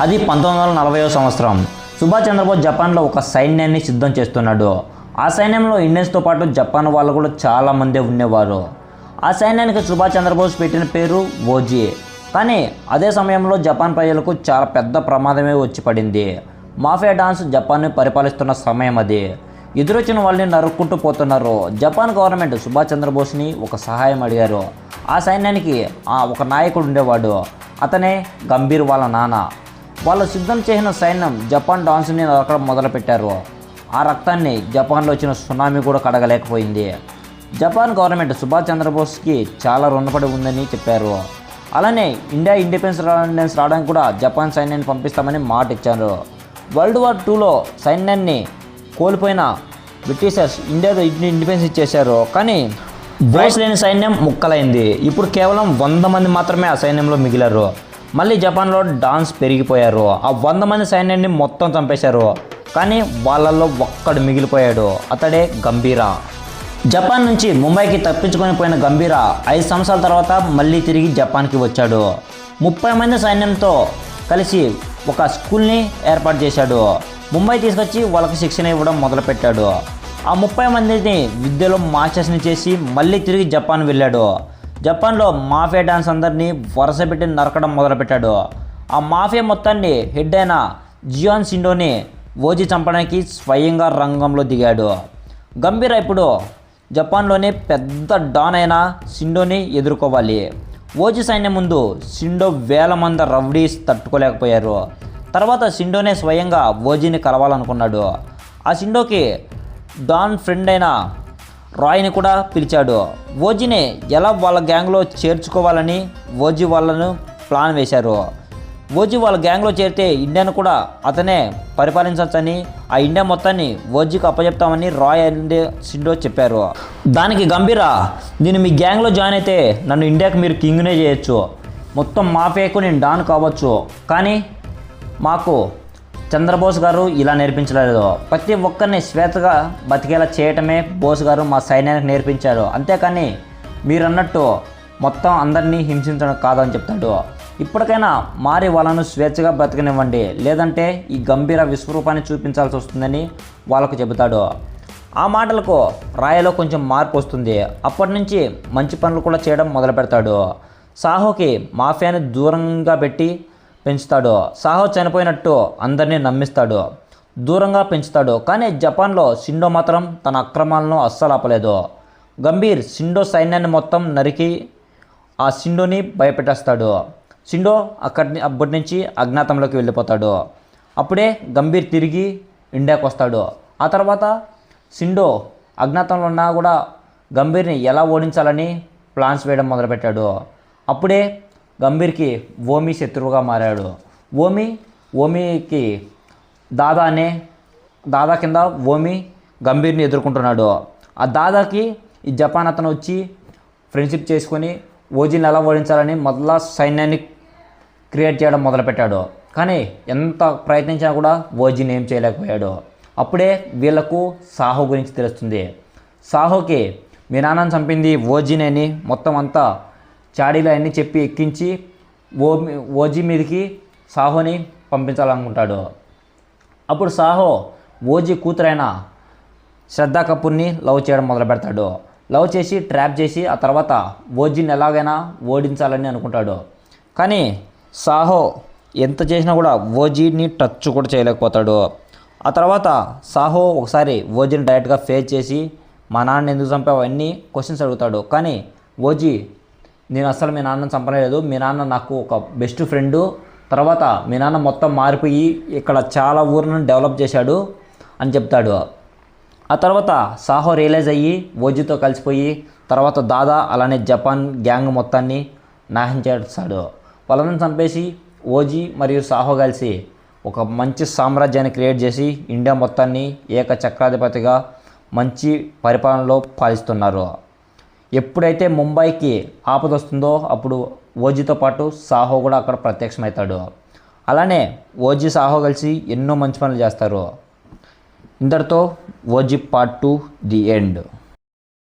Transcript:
అది 1940వ సంవత్సరం. సుభాష్ చంద్రబోస్ జపాన్లో ఒక సైన్యాన్ని సిద్ధం చేస్తున్నాడు. ఆ సైన్యంలో ఇండియన్స్తో పాటు జపాన్ వాళ్ళు కూడా చాలామంది ఉండేవారు. ఆ సైన్యానికి సుభాష్ చంద్రబోస్ పెట్టిన పేరు ఓజీ. కానీ అదే సమయంలో జపాన్ ప్రజలకు చాలా పెద్ద ప్రమాదమే వచ్చి పడింది. మాఫియా డాన్స్ జపాన్ని పరిపాలిస్తున్న సమయం అది. ఎదురొచ్చిన వాళ్ళని నరుక్కుంటూ పోతున్నారు. జపాన్ గవర్నమెంట్ సుభాష్ చంద్రబోస్ని ఒక సహాయం అడిగారు. ఆ సైన్యానికి ఒక నాయకుడు ఉండేవాడు. అతనే గంభీర్ వాళ్ళ నాన్న. వాళ్ళు సిద్ధం చేసిన సైన్యం జపాన్ డాన్స్ని నరకడం మొదలుపెట్టారు. ఆ రక్తాన్ని జపాన్లో వచ్చిన సునామీ కూడా కడగలేకపోయింది. జపాన్ గవర్నమెంట్ సుభాష్ చంద్రబోస్కి చాలా రుణపడి ఉందని చెప్పారు. అలానే ఇండియా ఇండిపెండెన్స్ రావడానికి కూడా జపాన్ సైన్యాన్ని పంపిస్తామని మాట ఇచ్చారు. వరల్డ్ వార్ 2లో సైన్యాన్ని కోల్పోయిన బ్రిటిషర్స్ ఇండియాలో ఇండిపెండెన్స్ ఇచ్చేశారు. కానీ బోస్ లేని సైన్యం ముక్కలైంది. ఇప్పుడు కేవలం 100 మంది మాత్రమే ఆ సైన్యంలో మిగిలారు. మళ్ళీ జపాన్లో డాన్స్ పెరిగిపోయారు. ఆ 100 మంది సైన్యాన్ని మొత్తం చంపేశారు. కానీ వాళ్ళల్లో ఒక్కడు మిగిలిపోయాడు. అతడే గంభీరా. జపాన్ నుంచి ముంబైకి తప్పించుకొని పోయిన గంభీరా 5 సంవత్సరాల తర్వాత మళ్ళీ తిరిగి జపాన్కి వచ్చాడు. 30 మంది సైన్యంతో కలిసి ఒక స్కూల్ని ఏర్పాటు చేశాడు. ముంబై తీసుకొచ్చి వాళ్ళకి శిక్షణ ఇవ్వడం మొదలుపెట్టాడు. ఆ 30 మందిని విద్యలో మాస్టర్స్ని చేసి మళ్ళీ తిరిగి జపాన్ వెళ్ళాడు. జపాన్లో మాఫియా డాన్స్ అందరినీ వరుస పెట్టి నరకడం మొదలుపెట్టాడు. ఆ మాఫియా మొత్తాన్ని హెడ్ అయిన జియాన్ షిండోని ఓజీ చంపడానికి స్వయంగా రంగంలో దిగాడు. గంభీరా ఇప్పుడు జపాన్లోనే పెద్ద డాన్ అయిన షిండోని ఎదుర్కోవాలి. ఓజీ సైన్యం ముందు షిండో వేల మంది రౌడీస్ తట్టుకోలేకపోయారు. తర్వాత షిండోనే స్వయంగా ఓజీని కలవాలనుకున్నాడు. ఆ షిండోకి డాన్ ఫ్రెండ్ అయిన రాయ్ని కూడా పిలిచాడు. ఓజీని ఎలా వాళ్ళ గ్యాంగ్లో చేర్చుకోవాలని ఓజీ వాళ్ళను ప్లాన్ వేశారు. ఓజీ వాళ్ళ గ్యాంగ్లో చేరితే ఇండియాను కూడా అతనే పరిపాలించవచ్చని, ఆ ఇండియా మొత్తాన్ని ఓజీకి అప్పచెప్తామని రాయ్ అండ్ షిండో చెప్పారు. దానికి గంభీరా, నేను మీ గ్యాంగ్లో జాయిన్ అయితే నన్ను ఇండియాకి మీరు కింగ్నే చేయొచ్చు, మొత్తం మాఫియాకు నేను డాన్ కావచ్చు, కానీ మాకు చంద్రబోస్ గారు ఇలా నేర్పించలేదు. ప్రతి ఒక్కరిని స్వేచ్ఛగా బతికేలా చేయటమే బోస్ గారు మా సైన్యానికి నేర్పించారు. అంతేకాని మీరన్నట్టు మొత్తం అందరినీ హింసించడం కాదని చెప్తాడు. ఇప్పటికైనా మారి వాళ్ళను స్వేచ్ఛగా బతకనివ్వండి, లేదంటే ఈ గంభీర విశ్వరూపాన్ని చూపించాల్సి వస్తుందని వాళ్ళకు చెబుతాడు. ఆ మాటలకు రాయలో కొంచెం మార్పు వస్తుంది. అప్పటి నుంచి మంచి పనులు కూడా చేయడం మొదలు పెడతాడు. సాహోకి మాఫియాని దూరంగా పెట్టి పెంచుతాడు. సాహో చనిపోయినట్టు అందరినీ నమ్మిస్తాడు, దూరంగా పెంచుతాడు. కానీ జపాన్లో షిండో మాత్రం తన అక్రమాలను అస్సలు ఆపలేదు. గంభీర్ షిండో సైన్యాన్ని మొత్తం నరికి ఆ షిండోని భయపెట్టేస్తాడు. షిండో అప్పటి నుంచి అజ్ఞాతంలోకి వెళ్ళిపోతాడు. అప్పుడే గంభీర్ తిరిగి ఇండియాకి వస్తాడు. ఆ తర్వాత షిండో అజ్ఞాతంలో ఉన్నా కూడా గంభీర్ని ఎలా ఓడించాలని ప్లాన్స్ వేయడం మొదలుపెట్టాడు. అప్పుడే గంభీర్కి ఓమి శత్రువుగా మారాడు. ఓమికి దాదా కింద ఓమి గంభీర్ని ఎదుర్కొంటున్నాడు. ఆ దాదాకి ఈ జపాన్ అతను వచ్చి ఫ్రెండ్షిప్ చేసుకొని ఓజీని ఎలా ఓడించాలని మొదల సైన్యాన్ని క్రియేట్ చేయడం మొదలుపెట్టాడు. కానీ ఎంత ప్రయత్నించినా కూడా ఓజీని ఏం చేయలేకపోయాడు. అప్పుడే వీళ్లకు సాహో గురించి తెలుస్తుంది. సాహోకి మీ నాన్నని చంపింది ఓజీనేని మొత్తం అంతా చాడీలు అన్నీ చెప్పి ఎక్కించి ఓజీ మీదకి సాహోని పంపించాలనుకుంటాడు. అప్పుడు సాహో ఓజీ కూతురైన శ్రద్ధా కపూర్ని లవ్ చేయడం మొదలు పెడతాడు. లవ్ చేసి ట్రాప్ చేసి ఆ తర్వాత ఓజీని ఎలాగైనా ఓడించాలని అనుకుంటాడు. కానీ సాహో ఎంత చేసినా కూడా ఓజీని టచ్ కూడా చేయలేకపోతాడు. ఆ తర్వాత సాహో ఒకసారి ఓజీని డైరెక్ట్గా ఫేస్ చేసి మా నాన్న ఎందుకు చంపావు అన్నీ క్వశ్చన్స్ అడుగుతాడు. కానీ ఓజీ, నేను అసలు మీ నాన్నని చంపలేదు, మీ నాన్న నాకు ఒక బెస్ట్ ఫ్రెండు, తర్వాత మీ నాన్న మొత్తం మారిపోయి ఇక్కడ చాలా ఊర్లను డెవలప్ చేశాడు అని చెప్తాడు. ఆ తర్వాత సాహో రియలైజ్ అయ్యి ఓజీతో కలిసిపోయి తర్వాత దాదా అలానే జపాన్ గ్యాంగ్ మొత్తాన్ని నాశనం చేస్తాడు. వాళ్ళని చంపేసి ఓజీ మరియు సాహో కలిసి ఒక మంచి సామ్రాజ్యాన్ని క్రియేట్ చేసి ఇండియా మొత్తాన్ని ఏకచక్రాధిపతిగా మంచి పరిపాలనలో పాలిస్తున్నారు. ఎప్పుడైతే ముంబైకి ఆపద వస్తుందో అప్పుడు ఓజీతో పాటు సాహో కూడా అక్కడ ప్రత్యక్షమవుతాడు. అలానే ఓజీ సాహో కలిసి ఎన్నో మంచి పనులు చేస్తారు. ఇంతటితో ఓజీ పార్ట్ 2 ది ఎండ్.